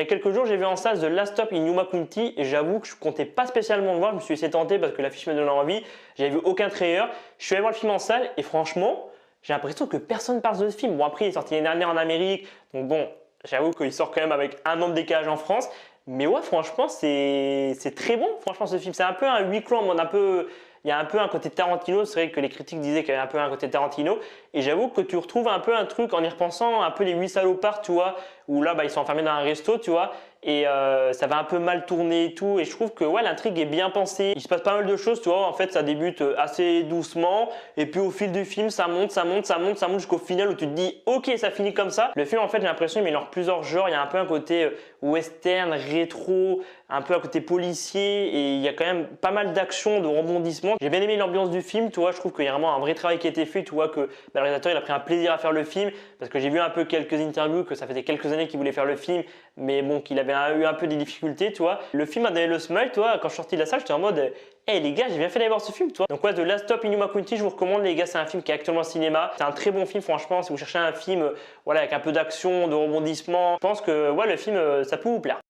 y a quelques jours, j'ai vu en salle The Last Stop in Yuma County et j'avoue que je comptais pas spécialement le voir. Je me suis laissé tenter parce que l'affiche me donnait envie. J'avais vu aucun trailer. Je suis allé voir le film en salle et franchement, j'ai l'impression que personne parle de ce film. Bon, après, il est sorti l'année dernière en Amérique. Donc bon, j'avoue qu'il sort quand même avec un an de décalage en France. Mais ouais, franchement, c'est très bon, franchement, ce film. C'est un peu un huis clos en mode un peu. Il y a un peu un côté Tarantino. C'est vrai que les critiques disaient qu'il y avait un peu un côté Tarantino. Et j'avoue que tu retrouves un peu un truc en y repensant, un peu les 8 salopards, tu vois, où là, ils sont enfermés dans un resto, tu vois. Et ça va un peu mal tourner et tout. Et je trouve que ouais, l'intrigue est bien pensée. Il se passe pas mal de choses, tu vois. En fait, ça débute assez doucement. Et puis au fil du film, ça monte, ça monte, ça monte, ça monte jusqu'au final où tu te dis, ok, ça finit comme ça. Le film, en fait, j'ai l'impression qu'il mélange plusieurs genres. Il y a un peu un côté western, rétro, un peu un côté policier. Et il y a quand même pas mal d'action, de rebondissements. J'ai bien aimé l'ambiance du film, tu vois. Je trouve qu'il y a vraiment un vrai travail qui a été fait. Tu vois que le réalisateur, il a pris un plaisir à faire le film. Parce que j'ai vu un peu quelques interviews que ça faisait quelques années qu'il voulait faire le film, mais bon, qu'il avait eu un peu des difficultés, tu vois. Le film a donné le smile, tu vois. Quand je suis sorti de la salle, j'étais en mode, hey les gars, j'ai bien fait d'aller voir ce film, tu vois. Donc ouais, The Last Stop in Yuma County, je vous recommande les gars, c'est un film qui est actuellement au cinéma. C'est un très bon film, franchement. Si vous cherchez un film, voilà, avec un peu d'action, de rebondissement, je pense que ouais, le film, ça peut vous plaire.